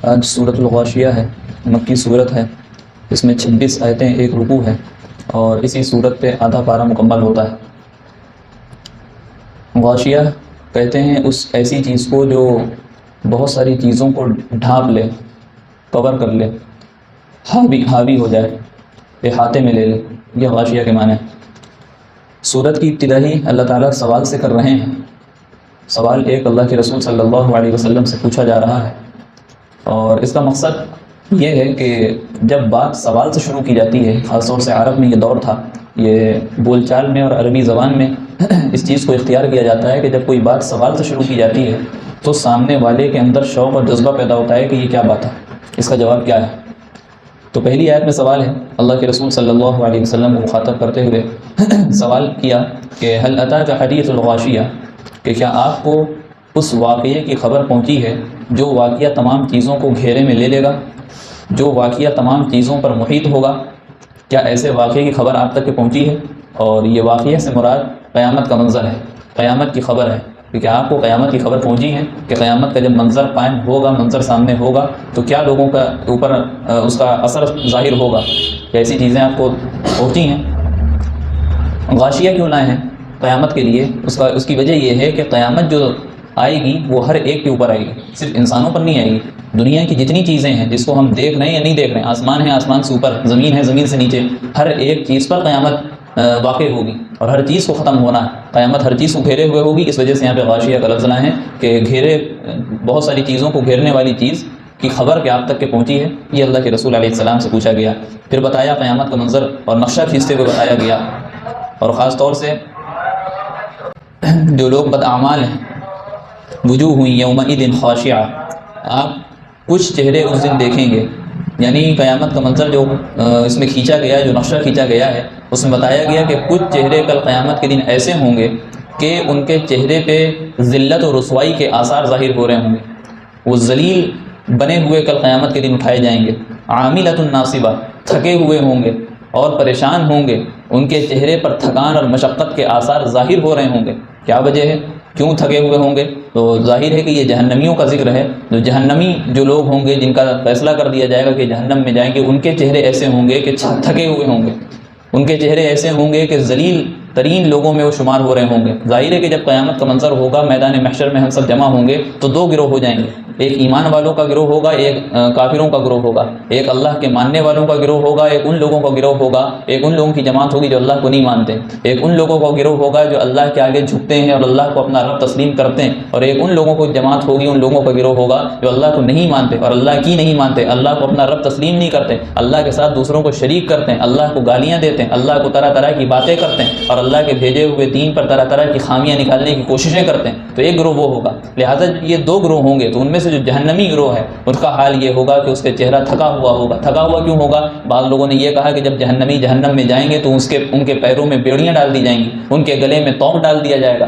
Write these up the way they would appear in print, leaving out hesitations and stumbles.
آج سورۃ الغاشیہ ہے، مکی صورت ہے، اس میں 26 آیتیں، ایک رکوع ہے، اور اسی صورت پہ آدھا پارہ مکمل ہوتا ہے۔ غاشیہ کہتے ہیں اس ایسی چیز کو جو بہت ساری چیزوں کو ڈھانپ لے، کور کر لے، حاوی ہو جائے، احاطے میں لے لے، یہ غاشیہ کے معنی ہے۔ سورت کی ابتدا ہی اللہ تعالیٰ سوال سے کر رہے ہیں۔ سوال ایک اللہ کے رسول صلی اللہ علیہ وسلم سے پوچھا جا رہا ہے، اور اس کا مقصد یہ ہے کہ جب بات سوال سے شروع کی جاتی ہے، خاص طور سے عرب میں یہ دور تھا، یہ بول چال میں اور عربی زبان میں اس چیز کو اختیار کیا جاتا ہے کہ جب کوئی بات سوال سے شروع کی جاتی ہے تو سامنے والے کے اندر شوق اور جذبہ پیدا ہوتا ہے کہ یہ کیا بات ہے، اس کا جواب کیا ہے۔ تو پہلی آیت میں سوال ہے، اللہ کے رسول صلی اللہ علیہ وسلم کو مخاطب کرتے ہوئے سوال کیا کہ هل اتاک حدیث الغاشیہ، کہ کیا آپ کو اس واقعے کی خبر پہنچی ہے جو واقعہ تمام چیزوں کو گھیرے میں لے لے گا، جو واقعہ تمام چیزوں پر محیط ہوگا؟ کیا ایسے واقعے کی خبر آپ تک پہنچی ہے؟ اور یہ واقعہ سے مراد قیامت کا منظر ہے، قیامت کی خبر ہے کہ کیا آپ کو قیامت کی خبر پہنچی ہے کہ قیامت کا جب منظر قائم ہوگا، منظر سامنے ہوگا تو کیا لوگوں کا اوپر اس کا اثر ظاہر ہوگا؟ کہ ایسی چیزیں آپ کو پہنچی ہیں؟ غاشیہ کیوں نہ ہے قیامت کے لیے؟ اس کی وجہ یہ ہے کہ قیامت جو آئے گی وہ ہر ایک کے اوپر آئے گی، صرف انسانوں پر نہیں آئے گی۔ دنیا کی جتنی چیزیں ہیں جس کو ہم دیکھ رہے ہیں یا نہیں دیکھ رہے ہیں، آسمان ہے آسمان سے اوپر، زمین ہے زمین سے نیچے، ہر ایک چیز پر قیامت واقع ہوگی اور ہر چیز کو ختم ہونا ہے۔ قیامت ہر چیز کو گھیرے ہوئے ہوگی، اس وجہ سے یہاں پہ غاشیہ کا لفظ ہے کہ گھیرے، بہت ساری چیزوں کو گھیرنے والی چیز کی خبر کہ آپ تک کے پہنچی ہے، یہ اللہ کے رسول علیہ السلام سے پوچھا گیا۔ پھر بتایا قیامت کا منظر اور نقشہ کھینچتے ہوئے بتایا گیا، اور خاص طور سے جو لوگ بداعمال ہیں، وجوہ یومئذ خاشعہ، آپ کچھ چہرے اس دن دیکھیں گے، یعنی قیامت کا منظر جو اس میں کھینچا گیا ہے، جو نقشہ کھینچا گیا ہے، اس میں بتایا گیا کہ کچھ چہرے کل قیامت کے دن ایسے ہوں گے کہ ان کے چہرے پہ ذلت و رسوائی کے آثار ظاہر ہو رہے ہوں گے، وہ ذلیل بنے ہوئے کل قیامت کے دن اٹھائے جائیں گے۔ عاملۃ ناصبہ، تھکے ہوئے ہوں گے اور پریشان ہوں گے، ان کے چہرے پر تھکان اور مشقت کے آثار ظاہر ہو رہے ہوں گے۔ کیا وجہ ہے، کیوں تھکے ہوئے ہوں گے؟ تو ظاہر ہے کہ یہ جہنمیوں کا ذکر ہے۔ جو جہنمی جو لوگ ہوں گے، جن کا فیصلہ کر دیا جائے گا کہ جہنم میں جائیں گے، ان کے چہرے ایسے ہوں گے کہ تھکے ہوئے ہوں گے، ان کے چہرے ایسے ہوں گے کہ ذلیل ترین لوگوں میں وہ شمار ہو رہے ہوں گے۔ ظاہر ہے کہ جب قیامت کا منظر ہوگا، میدان محشر میں ہم سب جمع ہوں گے تو دو گروہ ہو جائیں گے، ایک ایمان والوں کا گروہ ہوگا، ایک کافروں کا گروہ ہوگا، ایک اللہ کے ماننے والوں کا گروہ ہوگا، ایک ان لوگوں کا گروہ ہوگا، ایک ان لوگوں کی جماعت ہوگی جو اللہ کو نہیں مانتے، ایک ان لوگوں کا گروہ ہوگا جو اللہ کے آگے جھکتے ہیں اور اللہ کو اپنا رب تسلیم کرتے ہیں، اور ایک ان لوگوں کو جماعت ہوگی، ان لوگوں کا گروہ ہوگا جو اللہ کو نہیں مانتے اور اللہ کی نہیں مانتے، اللہ کو اپنا رب تسلیم نہیں کرتے، اللہ کے ساتھ دوسروں کو شریک کرتے ہیں، اللہ کو گالیاں دیتے ہیں، اللہ کو طرح طرح کی باتیں کرتے ہیں، اور اللہ کے بھیجے ہوئے دین پر طرح طرح کی خامیاں نکالنے کی کوششیں کرتے ہیں۔ تو ایک گروہ وہ ہوگا۔ لہٰذا یہ دو گروہ ہوں گے، تو ان میں سے جو جہنمی گروہ ہے ان کا حال یہ ہوگا کہ اس کے چہرہ تھکا ہوا ہوگا۔ تھکا ہوا کیوں ہوگا؟ بعض لوگوں نے یہ کہا کہ جب جہنمی جہنم میں جائیں گے تو ان کے پیروں میں بیڑیاں ڈال دی جائیں گی، ان کے گلے میں توق ڈال دیا جائے گا۔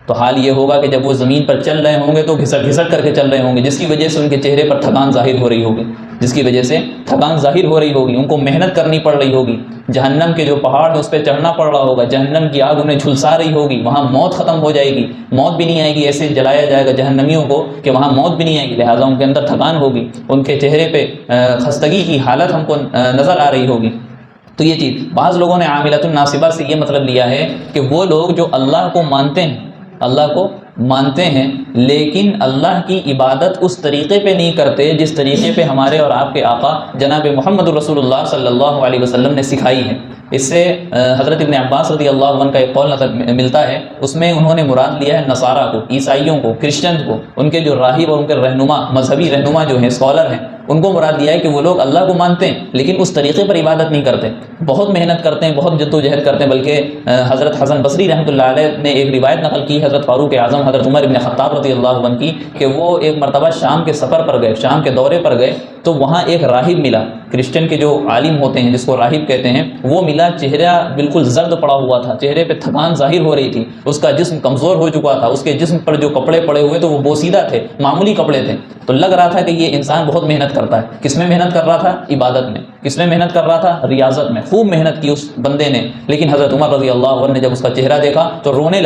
تو حال یہ ہوگا کہ جب وہ زمین پر چل رہے ہوں گے تو گھسٹ گھسٹ کر کے چل رہے ہوں گے، جس کی وجہ سے ان کے چہرے پر تھکان ظاہر ہو رہی ہوگی، جس کی وجہ سے تھکان ظاہر ہو رہی ہوگی، ان کو محنت کرنی پڑ رہی ہوگی، جہنم کے جو پہاڑ اس پہ چڑھنا پڑ رہا ہوگا، جہنم کی آگ انہیں جھلسا رہی ہوگی، وہاں موت ختم ہو جائے گی، موت بھی نہیں آئے گی، ایسے جلایا جائے گا جہنمیوں کو کہ وہاں موت بھی نہیں آئے گی، لہٰذا ان کے اندر تھکان ہوگی، ان کے چہرے پہ خستگی کی حالت ہم کو نظر آ رہی ہوگی۔ تو یہ چیز بعض لوگوں نے عاملۃ الناصبہ سے یہ مطلب لیا ہے کہ وہ لوگ جو اللہ کو مانتے ہیں، اللہ کو مانتے ہیں لیکن اللہ کی عبادت اس طریقے پہ نہیں کرتے جس طریقے پہ ہمارے اور آپ کے آقا جناب محمد رسول اللہ صلی اللہ علیہ وسلم نے سکھائی ہے۔ اس سے حضرت ابن عباس رضی اللہ عنہ کا ایک قول ملتا ہے، اس میں انہوں نے مراد لیا ہے نصارہ کو، عیسائیوں کو، کرسچنز کو، ان کے جو راہب اور ان کے رہنما، مذہبی رہنما جو ہیں، اسکالر ہیں، ان کو مراد دیا ہے کہ وہ لوگ اللہ کو مانتے ہیں لیکن اس طریقے پر عبادت نہیں کرتے، بہت محنت کرتے ہیں، بہت جد و جہد کرتے ہیں، بلکہ حضرت حسن بصری رحمۃ اللہ علیہ نے ایک روایت نقل کی حضرت فاروق اعظم حضرت عمر بن خطاب رضی اللہ عنہ کی کہ وہ ایک مرتبہ شام کے سفر پر گئے، شام کے دورے پر گئے تو وہاں ایک راہب ملا، کرسچن کے جو عالم ہوتے ہیں جس کو راہب کہتے ہیں، وہ ملا، چہرہ بالکل زرد پڑا ہوا تھا، چہرے پہ تھکان ظاہر ہو رہی تھی، اس کا جسم کمزور ہو چکا تھا، اس کے جسم پر جو کپڑے پڑے ہوئے تو وہ بوسیدہ تھے، معمولی کپڑے تھے، تو لگ رہا تھا کہ یہ انسان بہت محنت کرتا ہے۔ کس میں محنت کر رہا تھا؟ عبادت میں۔ کس میں محنت کر رہا تھا؟ ریاضت میں۔ خوب محنت کی اس بندے نے، لیکن حضرت عمر رضی اللہ عنہ نے جب اس کا چہرہ دیکھا تو رونے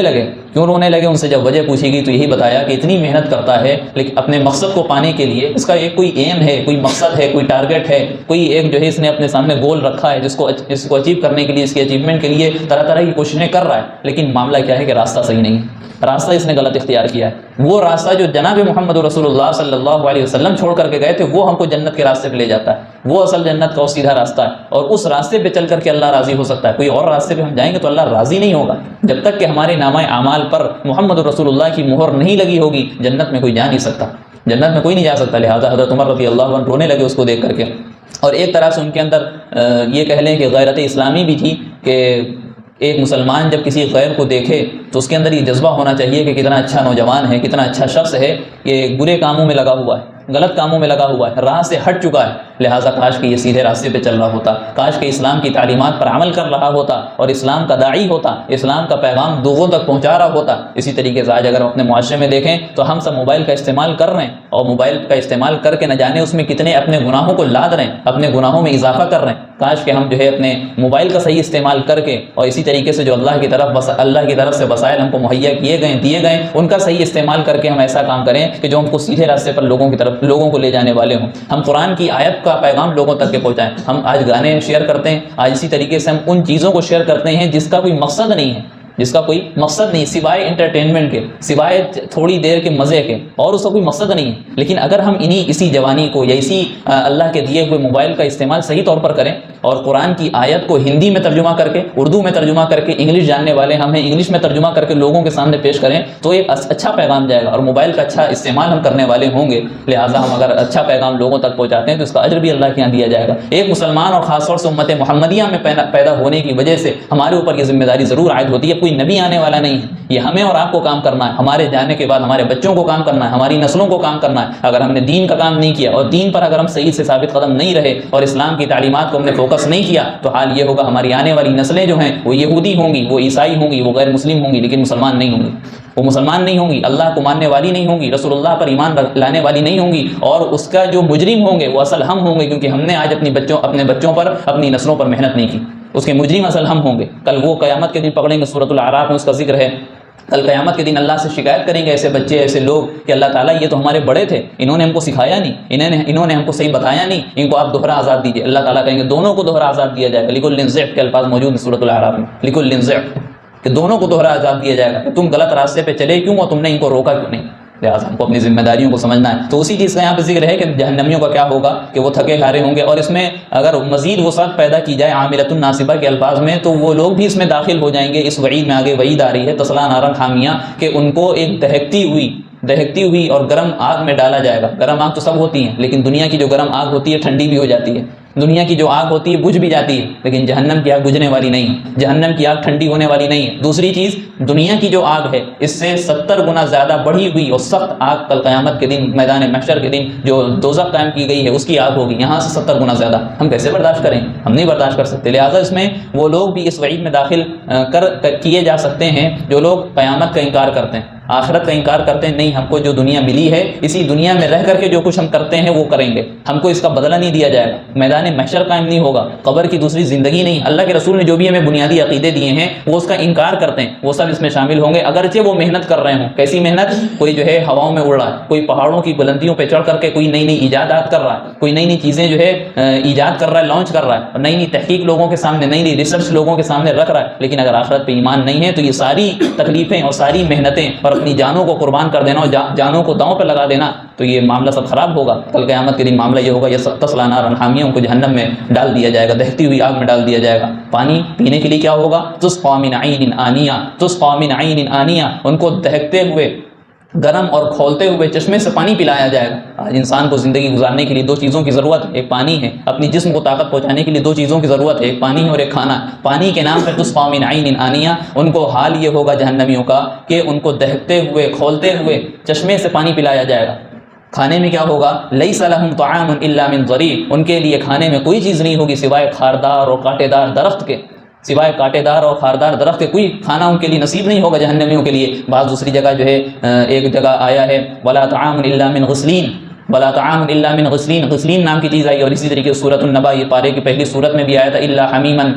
لگے کیوں رونے لگے؟ ان سے جب وجہ پوچھی گئی تو یہی بتایا کہ اتنی محنت کرتا ہے لیکن اپنے مقصد کو پانے کے لیے اس کا ایک کوئی ایم ہے، کوئی مقصد ہے، کوئی ٹارگیٹ ہے، کوئی ایک جو ہے اس نے اپنے سامنے گول رکھا ہے جس کو اچیو کرنے کے لیے، اس کی اچیومنٹ کے لیے طرح طرح کی کوششیں کر رہا ہے، لیکن معاملہ کیا ہے کہ راستہ صحیح نہیں ہے، راستہ اس نے غلط اختیار کیا ہے۔ وہ راستہ جو جناب محمد رسول اللہ صلی اللہ علیہ وسلم چھوڑ کر کے گئے تھے وہ ہم کو جنت کے راستے پہ لے جاتا ہے، وہ اصل جنت کا وہ سیدھا راستہ ہے، اور اس راستے پہ چل کر کے اللہ راضی ہو سکتا ہے۔ کوئی اور راستے پہ ہم جائیں گے تو اللہ راضی نہیں ہوگا، جب تک کہ ہمارے نامہ اعمال پر محمد رسول اللہ کی مہر نہیں لگی ہوگی جنت میں کوئی جا نہیں سکتا، جنت میں کوئی نہیں جا سکتا۔ لہٰذا حضرت عمر رضی اللہ عنہ رونے لگے اس کو دیکھ کر کے، اور ایک طرح سے ان کے اندر یہ کہہ لیں کہ غیرت اسلامی بھی تھی کہ ایک مسلمان جب کسی غیر کو دیکھے تو اس کے اندر یہ جذبہ ہونا چاہیے کہ کتنا اچھا نوجوان ہے، کتنا اچھا شخص ہے، یہ برے کاموں میں لگا ہوا ہے، غلط کاموں میں لگا ہوا ہے، راہ سے ہٹ چکا ہے، لہٰذا کاش کہ یہ سیدھے راستے پہ چل رہا ہوتا، کاش کہ اسلام کی تعلیمات پر عمل کر رہا ہوتا اور اسلام کا داعی ہوتا، اسلام کا پیغام لوگوں تک پہنچا رہا ہوتا۔ اسی طریقے سے آج اگر ہم اپنے معاشرے میں دیکھیں تو ہم سب موبائل کا استعمال کر رہے ہیں، اور موبائل کا استعمال کر کے نہ جانے اس میں کتنے اپنے گناہوں کو لاد رہے ہیں، اپنے گناہوں میں اضافہ کر رہے ہیں۔ کاش کہ ہم جو ہے اپنے موبائل کا صحیح استعمال کر کے، اور اسی طریقے سے جو اللہ کی طرف سے وسائل ہم کو مہیا دیے گئے ان کا صحیح استعمال کر کے ہم ایسا کام کریں کہ جو ہم کو سیدھے راستے پر لوگوں کو لے جانے والے ہوں، ہم قرآن کی آیت کا پیغام لوگوں تک کے پہنچائیں۔ ہم آج گانے شیئر کرتے ہیں، آج اسی طریقے سے ہم ان چیزوں کو شیئر کرتے ہیں جس کا کوئی مقصد نہیں ہے، جس کا کوئی مقصد نہیں سوائے انٹرٹینمنٹ کے، سوائے تھوڑی دیر کے مزے کے، اور اس کا کوئی مقصد نہیں ہے۔ لیکن اگر ہم اسی جوانی کو یا اسی اللہ کے دیے ہوئے موبائل کا استعمال صحیح طور پر کریں اور قرآن کی آیت کو ہندی میں ترجمہ کر کے، اردو میں ترجمہ کر کے، انگلش جاننے والے ہم ہیں انگلش میں ترجمہ کر کے لوگوں کے سامنے پیش کریں تو ایک اچھا پیغام جائے گا، اور موبائل کا اچھا استعمال ہم کرنے والے ہوں گے، لہٰذا ہم اگر اچھا پیغام لوگوں تک پہنچاتے ہیں تو اس کا اجر بھی اللہ کے یہاں دیا جائے گا۔ ایک مسلمان اور خاص طور سے امت محمدیہ میں پیدا ہونے کی وجہ سے ہمارے اوپر یہ ذمہ داری ضرور عائد ہوتی ہے، کوئی نبی آنے والا نہیں ہے، یہ ہمیں اور آپ کو کام کرنا ہے، ہمارے جانے کے بعد ہمارے بچوں کو کام کرنا ہے، ہماری نسلوں کو کام کرنا ہے۔ اگر ہم نے دین کا کام نہیں کیا اور دین پر اگر ہم صحیح سے ثابت قدم نہیں رہے اور اسلام کی تعلیمات کو ہم نے فوکس نہیں کیا تو حال یہ ہوگا ہماری آنے والی نسلیں جو ہیں وہ یہودی ہوں گی، وہ عیسائی ہوں گی، وہ غیر مسلم ہوں گی، لیکن مسلمان نہیں ہوں گی، وہ مسلمان نہیں ہوں گی، اللہ کو ماننے والی نہیں ہوں گی، رسول اللہ پر ایمان لانے والی نہیں ہوں گی، اور اس کا جو مجرم ہوں گے وہ اصل ہم ہوں گے، کیونکہ ہم نے آج اپنے بچوں پر، اپنی نسلوں پر محنت نہیں کی، اس کے مجرم اصل ہم ہوں گے۔ کل وہ قیامت کے دن پکڑیں گے، سورۃ الاعراف میں اس کا ذکر ہے، کل قیامت کے دن اللہ سے شکایت کریں گے ایسے بچے، ایسے لوگ کہ اللہ تعالیٰ یہ تو ہمارے بڑے تھے، انہوں نے ہم کو سکھایا نہیں، انہوں نے ہم کو صحیح بتایا نہیں، ان کو آپ دوہرا عذاب دیجیے۔ اللہ تعالیٰ کہیں گے دونوں کو دوہرا عذاب دیا جائے گا، لِكُلٍّ ضِعْفٌ کے الفاظ موجود ہیں سورۃ الاعراف میں، لِكُلٍّ ضِعْفٌ، کہ دونوں کو دوہرا عذاب دیا جائے گا کہ تم غلط راستے پہ چلے کیوں اور تم نے ان کو روکا کیوں نہیں، لہٰذا ہم کو اپنی ذمہ داریوں کو سمجھنا ہے۔ تو اسی چیز کا یہاں پہ ذکر ہے کہ جہنمیوں کا کیا ہوگا کہ وہ تھکے ہارے ہوں گے، اور اس میں اگر مزید وسعت پیدا کی جائے عاملۃ ناصبہ کے الفاظ میں تو وہ لوگ بھی اس میں داخل ہو جائیں گے۔ اس وعید میں آگے وعید آ رہی ہے تصلیٰ نارا حامیہ، کہ ان کو ایک دہکتی ہوئی اور گرم آگ میں ڈالا جائے گا۔ گرم آگ تو سب ہوتی ہیں، لیکن دنیا کی جو گرم آگ ہوتی ہے ٹھنڈی بھی ہو جاتی ہے، دنیا کی جو آگ ہوتی ہے بجھ بھی جاتی ہے، لیکن جہنم کی آگ بجھنے والی نہیں ہے، جہنم کی آگ ٹھنڈی ہونے والی نہیں ہے۔ دوسری چیز، دنیا کی جو آگ ہے اس سے 70 گنا زیادہ بڑھی ہوئی اور سخت آگ کل قیامت کے دن میدان محشر کے دن جو دوزخ قائم کی گئی ہے اس کی آگ ہوگی، یہاں سے 70 گنا زیادہ۔ ہم کیسے برداشت کریں؟ ہم نہیں برداشت کر سکتے، لہٰذا اس میں وہ لوگ بھی اس وعید میں داخل کیے جا سکتے ہیں جو لوگ قیامت کا انکار کرتے ہیں، آخرت کا انکار کرتے ہیں، نہیں ہم کو جو دنیا ملی ہے اسی دنیا میں رہ کر کے جو کچھ ہم کرتے ہیں وہ کریں گے، ہم کو اس کا بدلہ نہیں دیا جائے گا، میدان محشر قائم نہیں ہوگا، قبر کی دوسری زندگی نہیں۔ اللہ کے رسول نے جو بھی ہمیں بنیادی عقیدے دیے ہیں وہ اس کا انکار کرتے ہیں، وہ سب اس میں شامل ہوں گے، اگرچہ وہ محنت کر رہے ہوں۔ کیسی محنت؟ کوئی جو ہے ہواؤں میں اڑ رہا ہے، کوئی پہاڑوں کی بلندیوں پہ چڑھ کر کے کوئی نئی ایجادات کر رہا ہے، کوئی نئی چیزیں جو ہے ایجاد کر رہا ہے، لانچ کر رہا ہے، اور نئی تحقیق لوگوں کے سامنے، نئی ریسرچ لوگوں کے سامنے رکھ رہا ہے، لیکن اگر آخرت پہ ایمان نہیں ہے تو یہ ساری تکلیفیں اور ساری محنتیں اور اپنی جانوں کو قربان کر دینا اور جانوں کو داؤں پہ لگا دینا تو یہ معاملہ سب خراب ہوگا۔ کل قیامت کے دن معاملہ یہ ہوگا، یہ تصلیٰ نارا حامیہ، ان کو جہنم میں ڈال دیا جائے گا، دہتی ہوئی آگ میں ڈال دیا جائے گا۔ پانی پینے کے لیے کیا ہوگا؟ تسقیٰ من عین آنیہ، تسقیٰ من عین آنیہ، ان کو دہکتے ہوئے گرم اور کھولتے ہوئے چشمے سے پانی پلایا جائے گا۔ آج انسان کو زندگی گزارنے کے لیے دو چیزوں کی ضرورت ہے، ایک پانی ہے، اپنی جسم کو طاقت پہنچانے کے لیے دو چیزوں کی ضرورت ہے، ایک پانی اور ایک کھانا۔ پانی کے نام پہ تسقیٰ من عین آنیہ، ان کو حال یہ ہوگا جہنمیوں کا کہ ان کو دہکتے ہوئے کھولتے ہوئے چشمے سے پانی پلایا جائے گا۔ کھانے میں کیا ہوگا؟ لیس لہم طعام الا من ضریع، ان کے لیے کھانے میں کوئی چیز نہیں ہوگی سوائے خاردار اور کانٹے دار درخت کے، سوائے کانٹے دار اور خاردار درخت کے کوئی کھانا ان کے لیے نصیب نہیں ہوگا جہنمیوں کے لیے۔ بعض دوسری جگہ جو ہے ایک جگہ آیا ہے ولا طعام الا من غسلین، ولا طعام الا من غسلین، غسلین نام کی چیز آئی، اور اسی طریقے سورۃ النبا یہ پارے کی پہلی سورت میں بھی آیا تھا الا حمیما،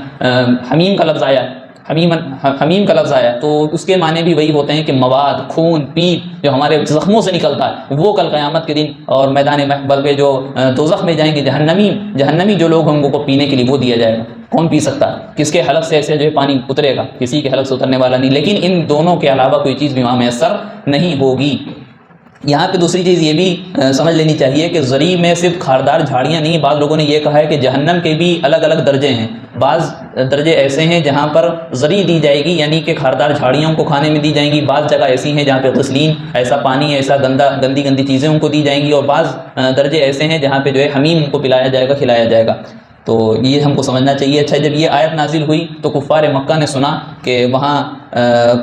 حمیم کا لفظ آیا، حمیم کا لفظ آیا تو اس کے معنی بھی وہی ہوتے ہیں کہ مواد، خون، پیپ جو ہمارے زخموں سے نکلتا ہے وہ کل قیامت کے دن اور میدان محشر پہ جو دوزخ میں جائیں گے، جہنمی جو لوگ ہوں ان کو پینے کے لیے وہ دیا جائے گا۔ کون پی سکتا ہے؟ کس کے حلق سے ایسے جو ہے پانی اترے گا؟ کسی کے حلق سے اترنے والا نہیں، لیکن ان دونوں کے علاوہ کوئی چیز بھی وہاں میسر نہیں ہوگی۔ یہاں پہ دوسری چیز یہ بھی سمجھ لینی چاہیے کہ ذریع میں صرف خاردار جھاڑیاں نہیں، بعض لوگوں نے یہ کہا ہے کہ جہنم کے بھی الگ الگ درجے ہیں۔ بعض درجے ایسے ہیں جہاں پر ذریع دی جائے گی، یعنی کہ خاردار جھاڑیاں کو کھانے میں دی جائیں گی، بعض جگہ ایسی ہیں جہاں پہ غسلین، ایسا پانی، ایسا گندی چیزیں ان کو دی جائیں گی، اور بعض درجے ایسے ہیں جہاں پہ جو ہے حمیم ان کو پلایا جائے گا، کھلایا جائے گا۔ تو یہ ہم کو سمجھنا چاہیے۔ اچھا، جب یہ آیت نازل ہوئی تو کفار مکہ نے سنا کہ وہاں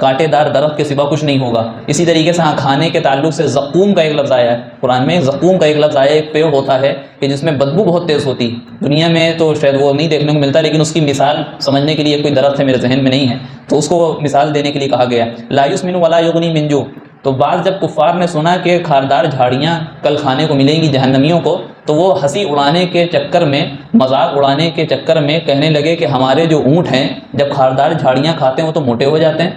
کانٹے دار درخت کے سوا کچھ نہیں ہوگا۔ اسی طریقے سے کھانے کے تعلق سے زقوم کا ایک لفظ آیا ہے قرآن میں، زقوم کا ایک لفظ آیا ہے، ایک پیڑ ہوتا ہے کہ جس میں بدبو بہت تیز ہوتی، دنیا میں تو شاید وہ نہیں دیکھنے کو ملتا، لیکن اس کی مثال سمجھنے کے لیے کوئی درخت ہے میرے ذہن میں نہیں ہے، تو اس کو مثال دینے کے لیے کہا گیا لا یسمن ولا یغنی من جوع۔ تو بعض جب کفار نے سنا کہ خاردار جھاڑیاں کل کھانے کو ملیں گی جہنمیوں کو، تو وہ ہنسی اڑانے کے چکر میں، مذاق اڑانے کے چکر میں کہنے لگے کہ ہمارے جو اونٹ ہیں جب خاردار جھاڑیاں کھاتے ہیں وہ تو موٹے ہو جاتے ہیں،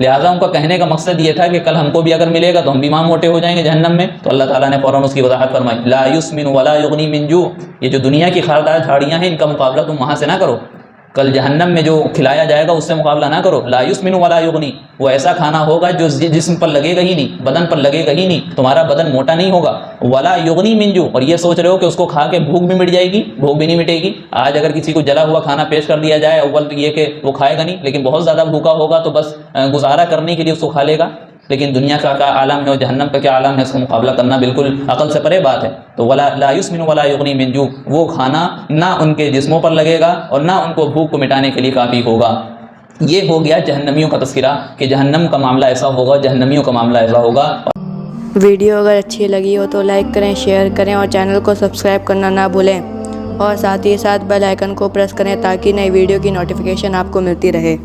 لہٰذا ان کا کہنے کا مقصد یہ تھا کہ کل ہم کو بھی اگر ملے گا تو ہم بھی وہاں موٹے ہو جائیں گے جہنم میں۔ تو اللہ تعالیٰ نے فوراً اس کی وضاحت فرمائی لا یسمن ولا یغنی من جوع، یہ جو دنیا کی خاردار جھاڑیاں ہیں ان کا مقابلہ تم وہاں سے نہ کرو، کل جہنم میں جو کھلایا جائے گا اس سے مقابلہ نہ کرو۔ لا یسمن ولا یغنی، وہ ایسا کھانا ہوگا جو جسم پر لگے گا ہی نہیں، بدن پر لگے گا ہی نہیں، تمہارا بدن موٹا نہیں ہوگا۔ ولا یغنی من جوع، اور یہ سوچ رہے ہو کہ اس کو کھا کے بھوک بھی مٹ جائے گی، بھوک بھی نہیں مٹے گی۔ آج اگر کسی کو جلا ہوا کھانا پیش کر دیا جائے، اول تو یہ کہ وہ کھائے گا نہیں، لیکن بہت زیادہ بھوکا ہوگا تو بس گزارا کرنے کے لیے اس کو کھا لے گا، لیکن دنیا کا کیا عالم ہے اور جہنم کا کیا عالم ہے، اس کا مقابلہ کرنا بالکل عقل سے پرے بات ہے۔ تو ولا لا یسمن ولا یغنی من جوع، وہ کھانا نہ ان کے جسموں پر لگے گا اور نہ ان کو بھوک کو مٹانے کے لیے کافی ہوگا۔ یہ ہو گیا جہنمیوں کا تذکرہ کہ جہنم کا معاملہ ایسا ہوگا، جہنمیوں کا معاملہ ایسا ہوگا۔ ویڈیو اگر اچھی لگی ہو تو لائک کریں، شیئر کریں اور چینل کو سبسکرائب کرنا نہ بھولیں، اور ساتھ ہی ساتھ بیل آئیکن کو پریس کریں تاکہ نئی ویڈیو کی نوٹیفیکیشن آپ کو ملتی رہے۔